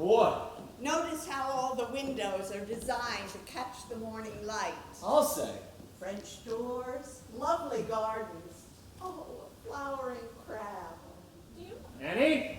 boy. Notice how all the windows are designed to catch the morning light. I'll say. French doors, lovely gardens. Oh, a flowering crab. Annie?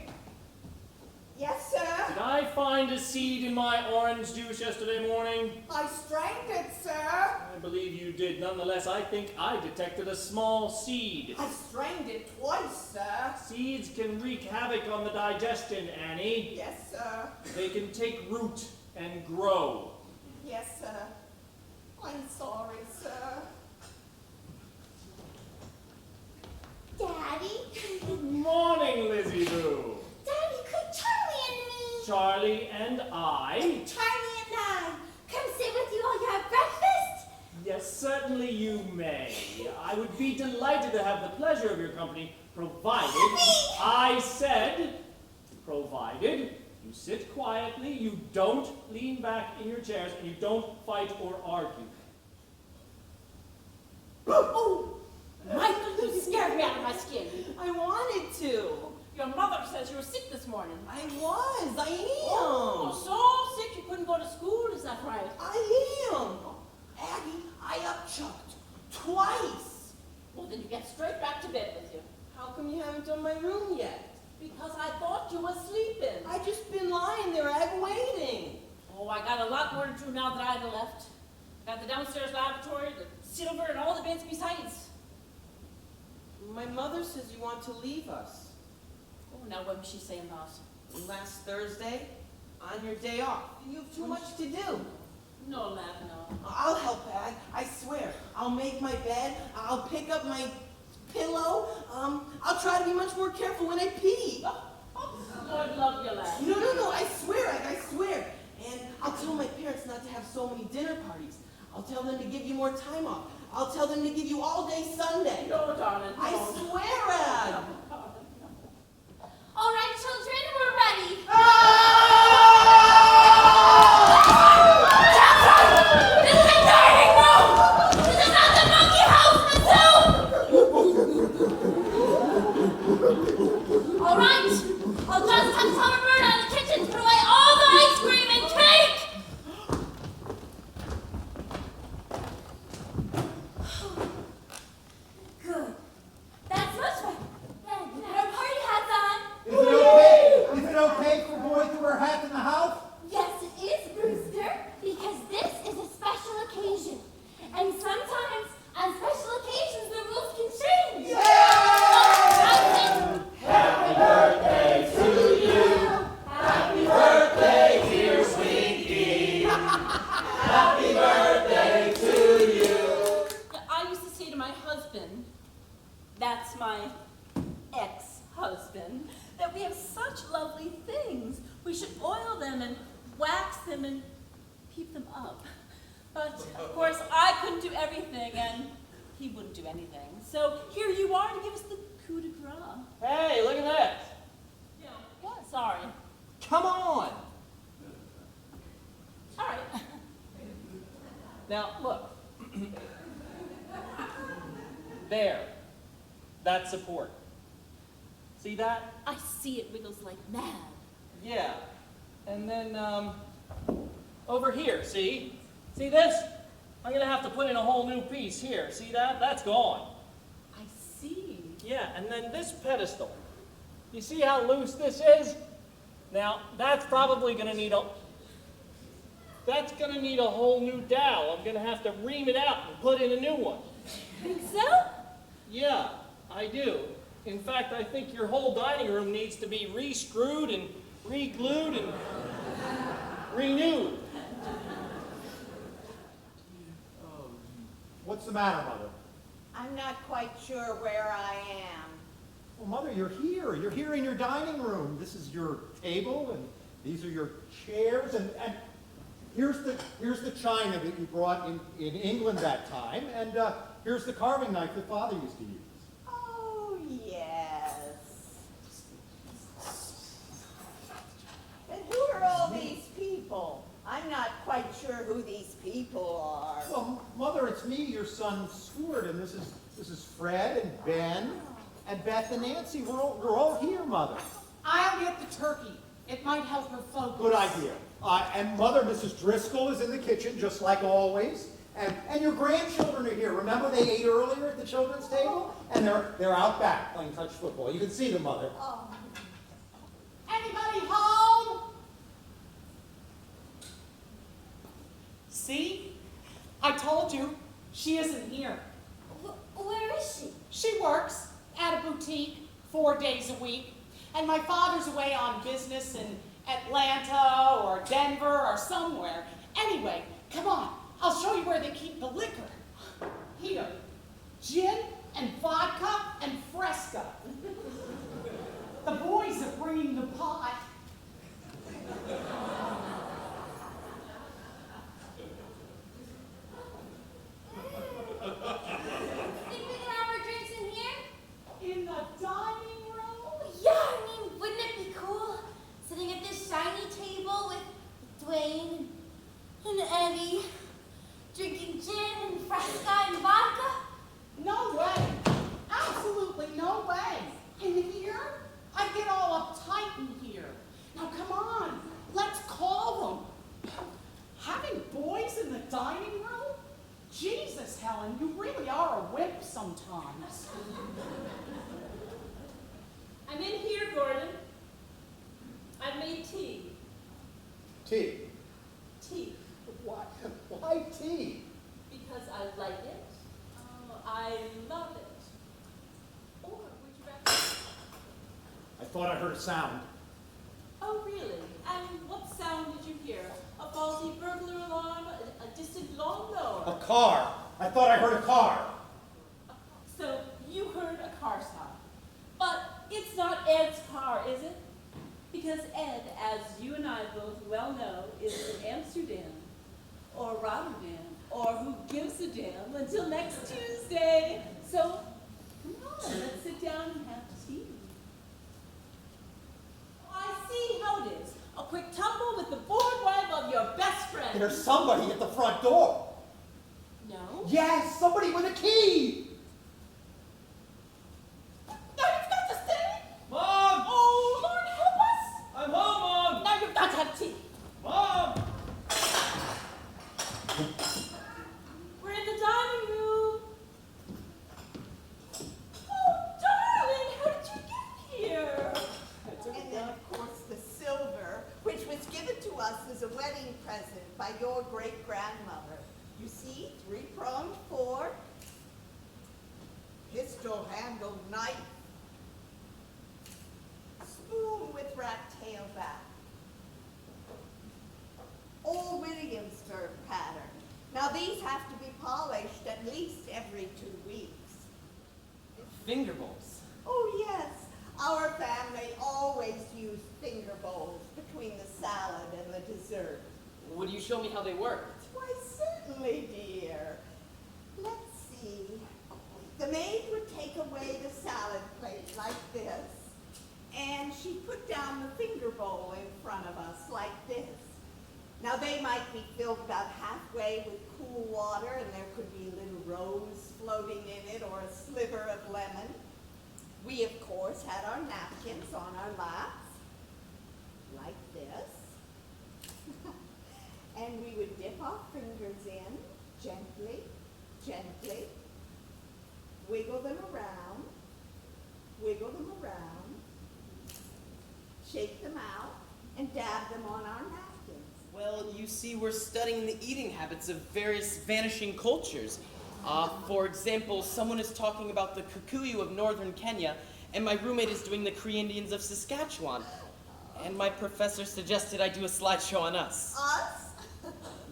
Yes, sir? Did I find a seed in my orange juice yesterday morning? I strained it, sir. I believe you did. Nonetheless, I think I detected a small seed. I strained it twice, sir. Seeds can wreak havoc on the digestion, Annie. Yes, sir. They can take root and grow. Yes, sir. I'm sorry, sir. Daddy? Good morning, Lizzie Boo. Daddy, could Charlie and me? Charlie and I? Charlie and I come sit with you while you have breakfast? Yes, certainly you may. I would be delighted to have the pleasure of your company, provided, I said, provided you sit quietly, you don't lean back in your chairs, and you don't fight or argue. Oh, Michael, you scared me out of my skin. I wanted to. Your mother says you were sick this morning. I am. Oh, so sick you couldn't go to school, is that right? I am. Aggie, I upchucked twice. Well, then you get straight back to bed with you. How come you haven't done my room yet? Because I thought you were sleeping. I just been lying there, Ag, waiting. Oh, I got a lot more to do now that I've left. Got the downstairs lavatory, the silver, and all the beds besides. My mother says you want to leave us. Oh, now what was she saying about? Last Thursday, on your day off. You have too much to do. No, lad, no. I'll help, Ag. I swear. I'll make my bed. I'll pick up my pillow. I'll try to be much more careful when I pee. Lord love you, lad. No, I swear, Ag, I swear. And I'll tell my parents not to have so many dinner parties. I'll tell them to give you more time off. I'll tell them to give you all day Sunday. No, darling, no. I swear, Ag. All right, children, we're ready. This is the dining room! This is not the monkey house, Matsu! All right, I'll just have Summerbird out of the kitchen to put away all the ice cream and cake! Good. That's much better. Then we had our party hats on. Is it okay for boys to wear hats in the house? Yes, it is, Brewster, because this is a special occasion. And sometimes, on special occasions, the rules can change. Yeah! Happy birthday to you. Happy birthday, dear sweetie. Happy birthday to you. I used to say to my husband, that's my ex-husband, that we have such lovely things. We should oil them and wax them and keep them up. But, of course, I couldn't do everything, and he wouldn't do anything. So here you are to give us the coup de grace. Hey, look at that. Yeah. What? Sorry. Come on. All right. Now, look. There. That's support. See that? I see it wiggles like mad. Yeah. And then, over here, see? See this? I'm gonna have to put in a whole new piece here. See that? That's gone. I see. Yeah, and then this pedestal. You see how loose this is? Now, that's probably gonna need a whole new dowel. I'm gonna have to ream it out and put in a new one. Think so? Yeah, I do. In fact, I think your whole dining room needs to be re-screwed and re-glued and renewed. What's the matter, Mother? I'm not quite sure where I am. Well, Mother, you're here. You're here in your dining room. This is your table, and these are your chairs, and here's the china that you brought in England that time, and here's the carving knife that Father used to use. Oh, yes. And who are all these people? I'm not quite sure who these people are. Well, Mother, it's me, your son Stuart, and this is Fred and Ben and Beth and Nancy. We're all here, Mother. I'll get the turkey. It might help her focus. Good idea. And Mother, Mrs. Driscoll, is in the kitchen, just like always. And your grandchildren are here. Remember they ate earlier at the children's table? And they're out back playing touch football. You can see them, Mother. Oh, Anybody home? See? I told you, she isn't here. Where is she? She works at a boutique 4 days a week, and my father's away on business in Atlanta or Denver or somewhere. Anyway, come on, I'll show you where they keep the liquor. Here, gin and vodka and Fresca. The boys are bringing the pot. Think we can have our drinks in here? In the dining room? Yeah, I mean, wouldn't it be cool? Sitting at this shiny table with Dwayne and Eddie, drinking gin and Fresca and vodka? No way. Absolutely no way. In here? I get all uptight in here. Now come on, let's call them. Having boys in the dining room? Jesus, Helen, you really are a wimp sometimes. I'm in here, Gordon. I've made tea. Tea. Tea. Why tea? Because I like it. Oh, I love it. Or would you rather? I thought I heard a sound. Oh, really? And what sound did you hear? A faulty burglar alarm? A distant lawnmower? A car. I thought I heard a car. So you heard a car sound. But it's not Ed's car, is it? Because Ed, as you and I both well know, is in Amsterdam, or Rotterdam, or who gives a damn until next Tuesday. So come on, let's sit down and have tea. I see how it is. A quick tumble with the bored wife of your best friend. There's somebody at the front door. No? Yes, somebody with a key. Now you've got to stay. Mom! Oh, Lord, help us. I'm home, Mom! Now you've got to have tea. Mom! We're in the dining room. Oh, darling, how did you get here? and then of course the silver, which was given to us as a wedding present by your great-grandmother. You see, 3-pronged fork, pistol-handled knife, spoon with rat tail back, old Williamsburg pattern. Now these have to be polished at least every 2 weeks. Finger bowls. Oh yes, our family always used finger bowls between the salad and the dessert. Would you show me how they worked? Why certainly, dear. Let's see. The maid would take away the salad plate like this, and she'd put down the finger bowl in front of us like this. Now they might be filled about halfway with cool water, and there could be a little rose floating in it or a sliver of lemon. We, of course, had our napkins on our laps, like this. And we would dip our fingers in, gently, gently, wiggle them around, shake them out, and dab them on our napkins. Well, you see, we're studying the eating habits of various vanishing cultures. For example, someone is talking about the Kikuyu of northern Kenya, and my roommate is doing the Cree Indians of Saskatchewan. And my professor suggested I do a slideshow on us. Us?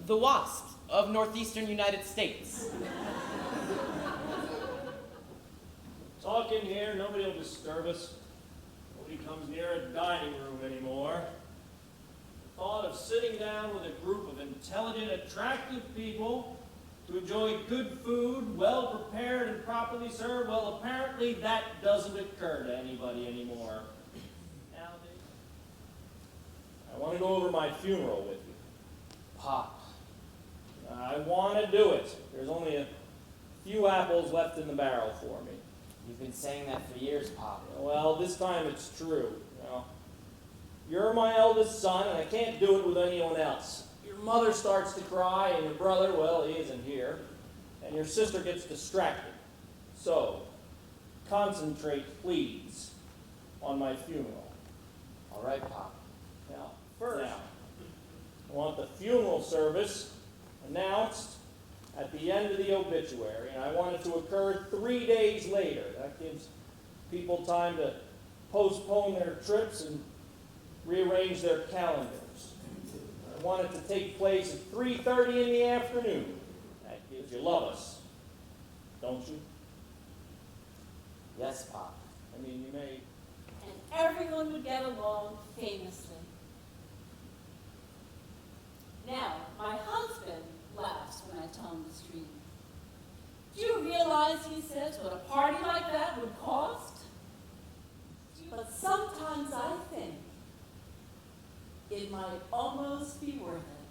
The wasps of northeastern United States. Talk in here, nobody will disturb us. Nobody comes near a dining room anymore. The thought of sitting down with a group of intelligent, attractive people to enjoy good food, well prepared and properly served, well, apparently that doesn't occur to anybody anymore. Nowadays. I want to go over my funeral with you. Pop. I want to do it. There's only a few apples left in the barrel for me. You've been saying that for years, Pop. Well, this time it's true. You're my eldest son, and I can't do it with anyone else. Your mother starts to cry, and your brother, well, he isn't here, and your sister gets distracted. So, concentrate, please, on my funeral. All right, Pop. Now, I want the funeral service announced at the end of the obituary, and I want it to occur 3 days later. That gives people time to postpone their trips and rearrange their calendars. I want it to take place at 3:30 in the afternoon. That gives you love us, don't you? Yes, Pop. I mean, you may. And everyone would get along famously. Now, my husband laughs when I tell him this dream. Do you realize, he says, what a party like that would cost? But sometimes I think it might almost be worth it.